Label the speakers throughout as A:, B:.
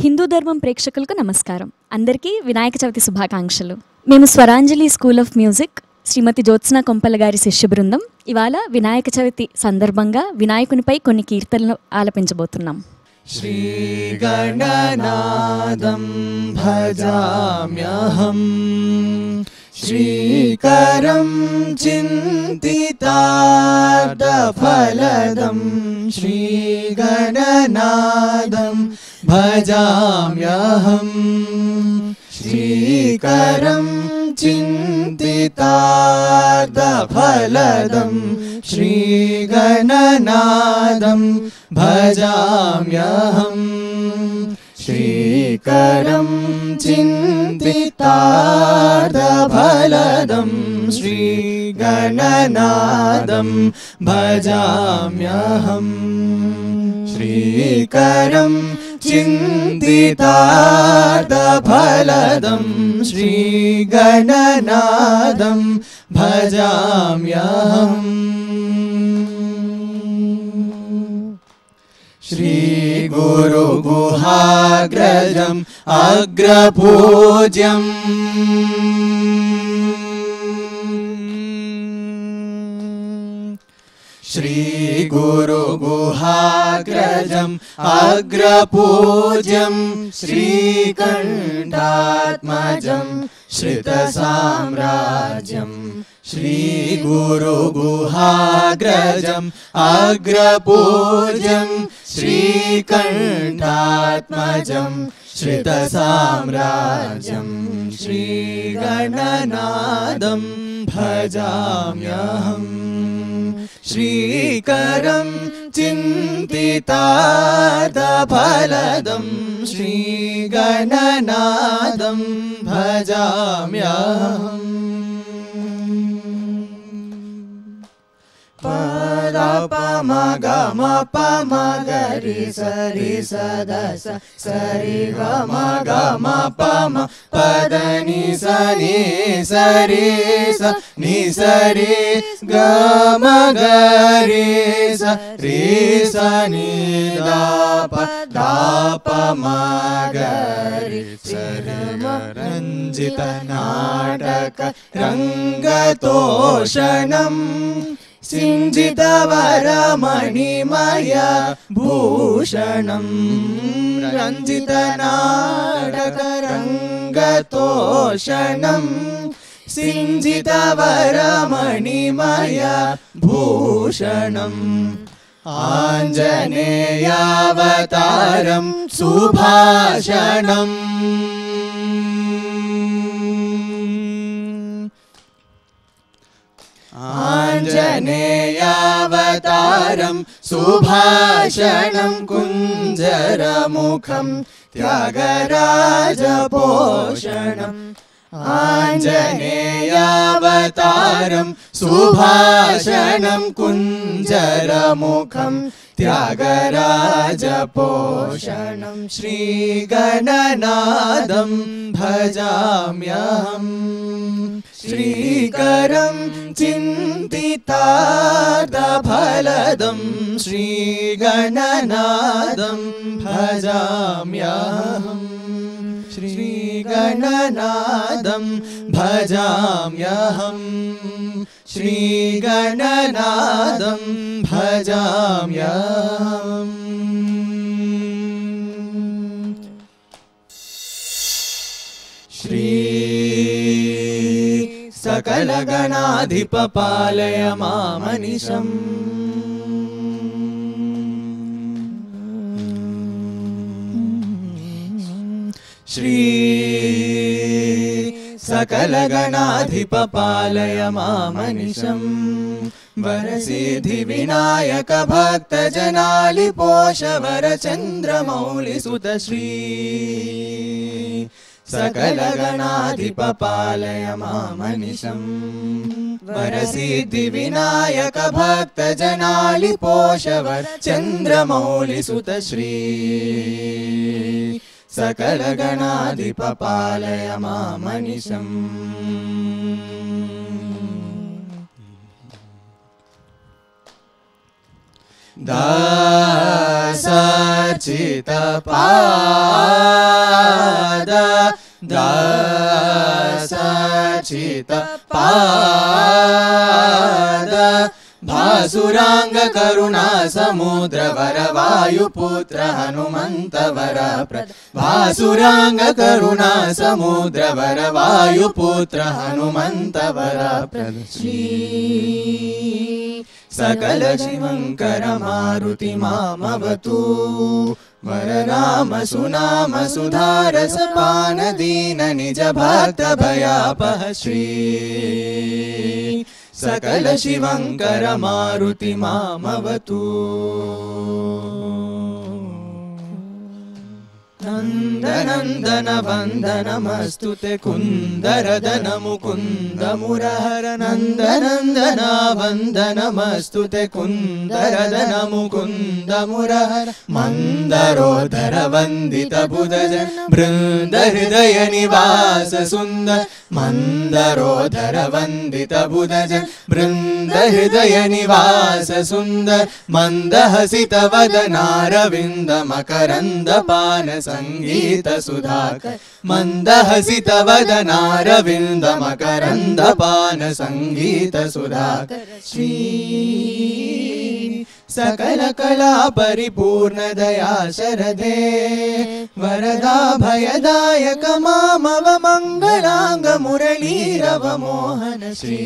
A: హిందూ ధర్మం ప్రేక్షకులకు నమస్కారం. అందరికీ వినాయక చవితి శుభాకాంక్షలు. మేము స్వరాంజలి స్కూల్ ఆఫ్ మ్యూజిక్ శ్రీమతి జ్యోత్స్న కొంపల గారి శిష్య బృందం ఇవాళ వినాయక చవితి సందర్భంగా వినాయకునిపై కొన్ని కీర్తనలు ఆలపించబోతున్నాం.
B: శ్రీ గణనాదం భజామ్యహం శ్రీకరం చింతితార్థఫలదం శ్రీ గణనాదం భజామ్యహం శ్రీకరం చింతితార్థఫలదం శ్రీ గణనాదం భజామ్యహం శ్రీకరం చింతితార్థఫలదం శ్రీ గణనాదం భజామ్యహం శ్రీకరం చింతితార్థఫలదం శ్రీ గణనాదం భజామ్యహం శ్రీ గురు గుహాగ్రజం అగ్రపూజ్యం శ్రీ గురు గుహాగ్రజం అగ్రపూజ్యం శ్రీకంఠాత్మజం శ్రితసామ్రాజ్యం శ్రీ గురు గుహాగ్రజం అగ్రపూజ్యం శ్రీకంఠాత్మజం శ్రితసామ్రాజ్యం శ్రీ గణనాదం భజామ్యహం శ్రీకరం చింతితార్థఫలదం శ్రీ గణనాదం భజామ్యహం పమగరి సరి సదస సరి గమ పదని సని సరి స ని సరి గరి సరి సని దాప మగరి సరి రంజిత నాటక రంగతోషణం సింజిత వరమణిమయ భూషణం రంజిత నాటక రంగతోషణం సింజిత వరమణిమయ భూషణం ఆంజనేయావతారం సుభాషణం ఆంజనేయావతారం సుభాషణం కుంజరముఖం త్యాగరాజపోషణం ఆంజనేయావతారం సుభాషణం కుంజరముఖం త్యాగరాజపోషణం శ్రీ గణనాదం భజామ్యహం శ్రీకరం చింతితార్థఫలదం శ్రీ గణనాదం భజామ్యహం శ్రీ గణనాదం భజామ్యహం శ్రీ గణనాదం భజామ్యహం శ్రీ సకల గణాధిప పాలయ మామనిశం శ్రీ సకల గణాధిప పాలయ మామనిశం వరసిద్ధి వినాయక భక్త జనాలి పోష వర చంద్రమౌళి సుత శ్రీ సకల గణాధిప పాలయ మామనిశం వరసిద్ధి వినాయక భక్త జనాలి పోష వర చంద్రమౌళి సుత శ్రీ సకల గణాధిప పాలయ మామనిశం దాస चितपाद दास चितपाद भासुरांग करुणा समुद्र वर वायुपुत्र हनुमंत वरप्रद भासुरांग करुणा समुद्र वर वायुपुत्र हनुमंत वरप्रद श्री सकल शिवंकर मारुति मामवतु वरनाम सुनाम सुधारस पान दीन निज भक्त भयापह श्री सकल शिवंकर मारुति मामवतु नंदनंदन वंदनमस्तुते कुंदरदन मुकुंद मुरहर नंदनंदन वंदनमस्तुते कुंदरदन मुकुंद मुरहर मंदरोदर वंदित बुधजन बृंद हृदय निवास सुंदर मंदरोदर वंदित बुधजन बृंद हृदय निवास सुंदर मंदहसित वदनारविंद मकरंद पान संगीत सुधाकर मंदहसित वदनारविंद मकरंद पान संगीत सुधाकर श्री सकल कला परिपूर्ण दया शरदे वरदा भयदायक मामव मंगलांग मुरलीरव मोहन श्री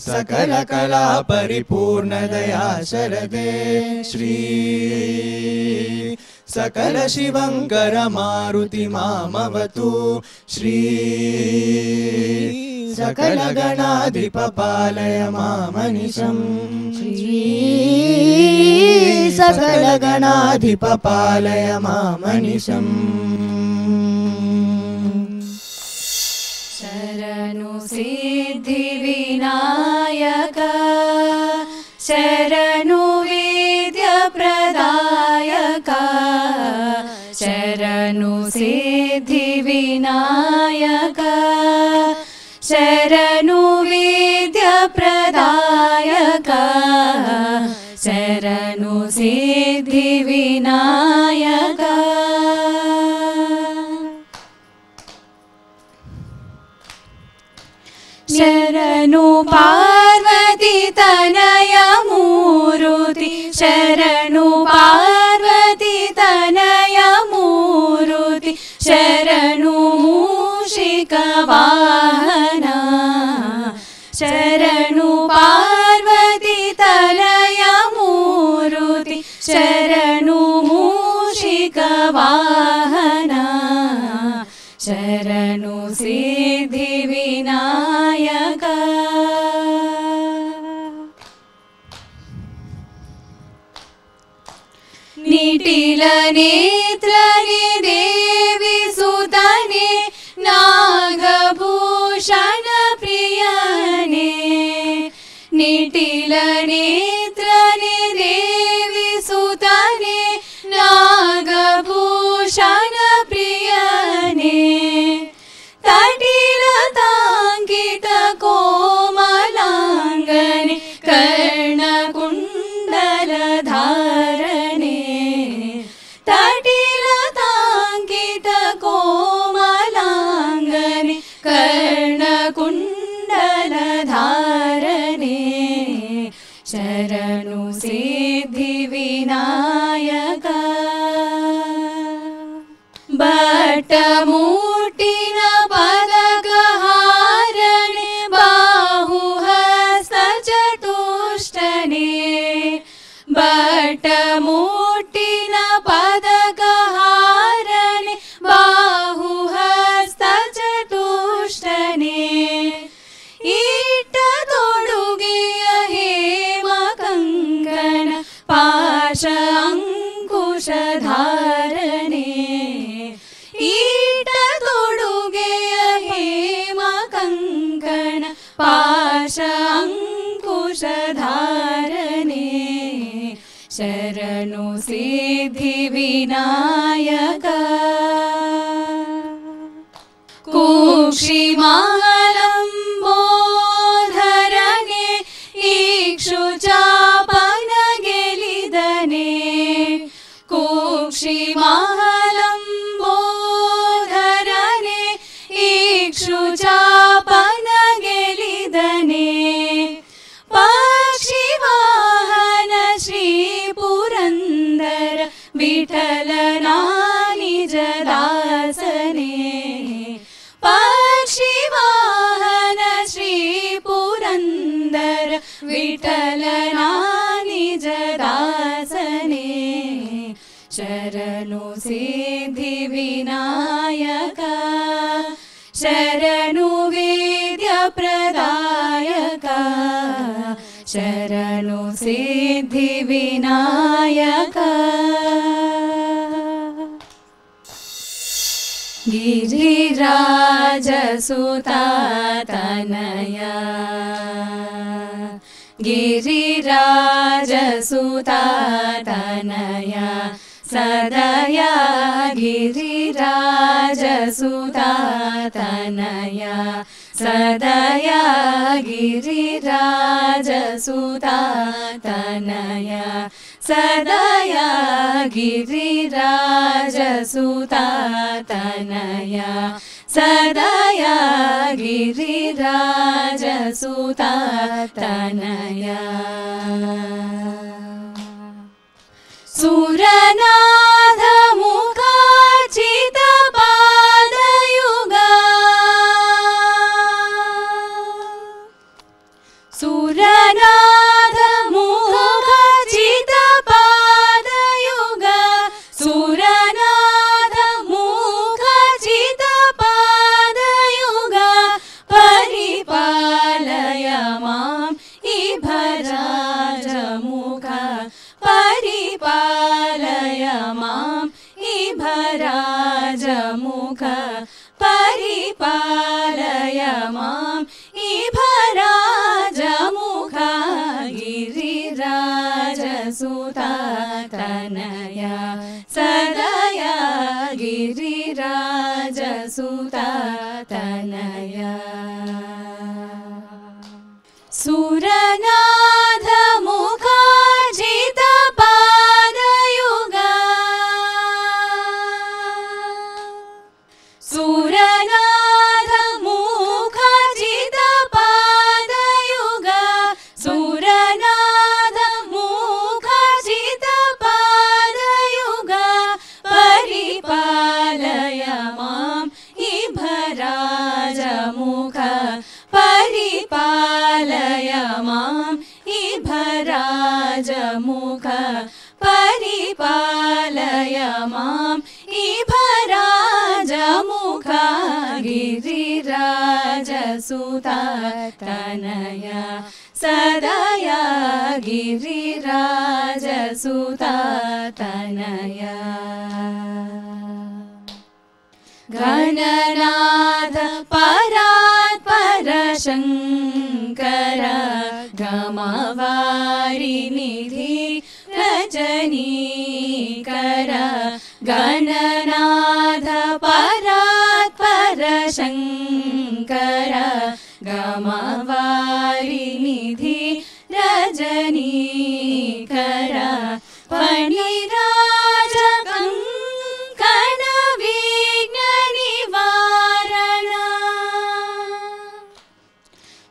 B: सकल कला परिपूर्ण दया शरदे श्री सकल शिवंकर मारुति मामवतु श्री सकल गणाधिप पालय मामनिशं श्री सकल गणाधिप पालय मामनिशं
A: शरणु सिद्धि विनायक शरणु विद्य प्रदायक शरणु सिद्धि विनायक शरणु विद्य प्रदायक शरणु सिद्धि विनायक शरणु पार्वती तनय मूरुति शरणु पार्वती तनय मूरुति शरणु मूषिक वाहना शरणु पार्वती तनय मूरुति शरणु मूषिक वाहना शरणु सिद्धि विनायक निटिल नेत्रने देवी सुतने नागभूषण प्रियने निटिल नेत्रने देवी सुतने नागभूषण प्रियने तटिल तांकित कोमलांगने कर्णकुंडल धारणे तटिल तांकित कोमलांगने कर्णकुंडल धारणे शरणु सिद्धि विनायक बटमुट्टिन पदकहारणे बाहुहस्त चतुष्टने बटमुट्टिन पदकहारणे बाहुहस्त चतुष्टने इट्ट तोडुಗೆಯ ಹೇಮ ಕಂಕಣ ಪಾಶ ಅಂಕುಶ ಧಾರಣೆ ಇಟ್ಟ ತೊಡುಗೆಯ ಹೇಮ ಕಂಕಣ ಪಾಶ ಅಂಕುಶ ಧಾರಣೆ ಶರಣು ಸಿದ್ಧಿ ವಿನಾಯಕ ಕುಕ್ಷಿಮಾಲಂಬೋಧರನೆ ಇಕ್ಷು ಚಾಪನ ಗೆಲಿದನೆ
C: ಶರಣು ಸಿದ್ಧಿವಿನಾಯಕ ಶರಣು ವಿದ್ಯಾಪ್ರದಾಯಕ ಶರಣು ಸಿದ್ಧಿವಿನಾಯಕ ಗಿರಿರಾಜಸುತಾತನಯ ಗಿರಿರಾಜಸುತಾತನಯ ಸದಯ ಗಿರಿರಾಜಸುತಾತನಯ ಸದಯ ಗಿರಿರಾಜಸುತಾತನಯ ಸದಯ ಗಿರಿರಾಜಸುತಾತನಯ ಸದಯ ಗಿರಿರಾಜಸುತಾತನಯ ಸುರನಾಥ ಮುಖಾಚಿತ ಪಾದಯುಗ ಸುರನಾಥ ಮುಖಾಚಿತ ಪಾದಯುಗ ಸುರನಾಥ ಮುಖಾಚಿತ ಪಾದಯುಗ ಪರಿಪಾಲಯ ಮಾಂ ಇಭರಾಜ ಮುಖ ಪರಿಪಾಲಯ ಮಾಂ ಇಭರಾಜ ಮುಖ ಪರಿಪಾಲಯ ಮಾಂ ಇಭರಾಜ ಮುಖ ಗಿರಿರಾಜಸುತಾತನಯ ಸದಯ ಗಿರಿರಾಜಸುತಾತನಯ ಸುರನಾಥ ಮುಖಾಜಿತ ಪಾದಯುಗ ಸುರನಾಥ ಮುಖಾಜಿತ ಪಾದಯುಗ ಸುರನಾಥ ಮುಖಾಜಿತ ಪಾದಯುಗ ಪರಿಪಾಲಯ ಮಾಂ ಇಭರಾಜ ಮುಖ ಪರಿಪಾಲಯ ಮಾಂ ಇಭರಾಜ ಮುಖ ಪರಿಪಾಲಯ ಮಾಂ ಇಭರಾಜ ಮುಖ ಗಿರಿರಾಜಸುತಾತನಯ ಸದಯ ಗಿರಿರಾಜಸುತಾತನಯ ಗಣನಾಥ ಪರಾತ್ಪರ ಶಂಕರ ಗಮವಾರಿ ನಿಧಿ ರಜನೀಕರ ಗಣನಾಥ ಪರಾತ್ಪರ ಶಂಕರ ಗಮವಾರಿ ನಿಧಿ ರಜನೀಕರ ಫಣಿರಾಜ ಕಂಕಣ ವಿಘ್ನ ನಿವಾರಣ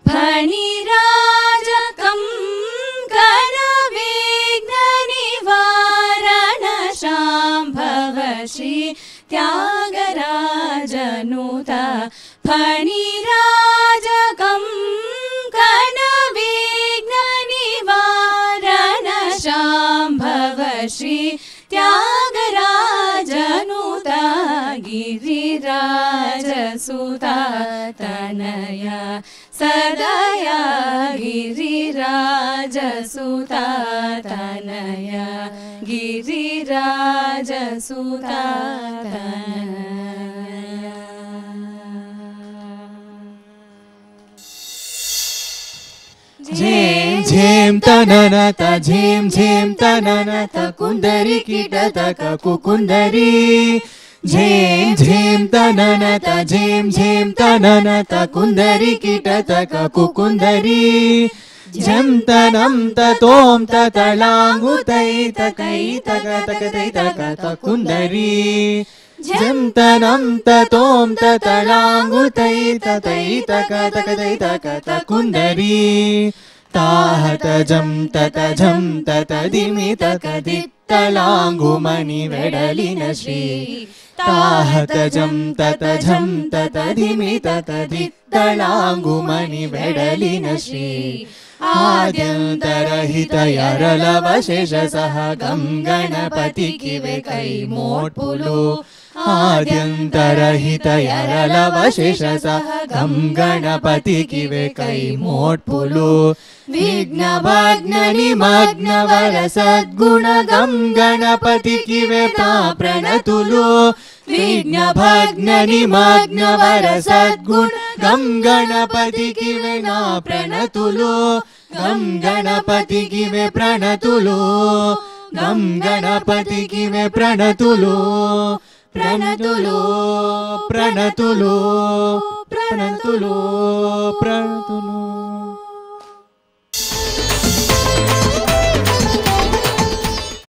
C: ಫಣಿರಾಜ ಕಂಕಣ ವಿಘ್ನ ನಿವಾರಣ ಶಾಂಭವ ಶ್ರೀ ತ್ಯಾಗರಾಜನುತ ಫಣಿರಾಜ ಕಂಕಣ ವಿಘ್ನ ನಿವಾರಣ ಶಾಂಭವ ಶ್ರೀ ತ್ಯಾಗರಾಜನುತ ಗಿರಿರಾಜಸುತಾತನಯ ಸದಯ ಗಿರಿರಾಜಸುತಾತನಯ ಗಿರಿರಾಜಸುತಾತನಯ
B: झेम झेम तननत झेम झेम तननत कुंदरी कीटतक कुकुंदरी झेम झेम तननत झेम झेम तननत कुंदरी कीटतक कुकुंदरी झम तनम ततोम ततलांगुतैतकैतकतकतैतक कुंदरी झम तनम ततोम ततलांगुतैतकैतकतकतैतक कुंदरी ताहत झम तत दिमि तकदित्तलांगुमणि वेडलिन श्री ताहत झम तत दिमि तकदित्तलांगुमणि वेडलिन श्री ఆద్యంతరహిత యరలవశేష సహ గం గణపతికివే కైమోట్పులు ఆద్యంతరహిత యరలవశేష సహ గం గణపతికివే కైమోట్పులు విఘ్నభగ్న నిమగ్న వర సద్గుణ గం గణపతికివే ప్రణతులు విఘ్నభగ్న నిమగ్న వర సద్గుణ గం గణపతికివే నా ప్రణతులు గం గణపతికివే ప్రణతులు గం గణపతికివే ప్రణతులు ప్రణతులు ప్రణతులు ప్రణతులు ప్రణతులు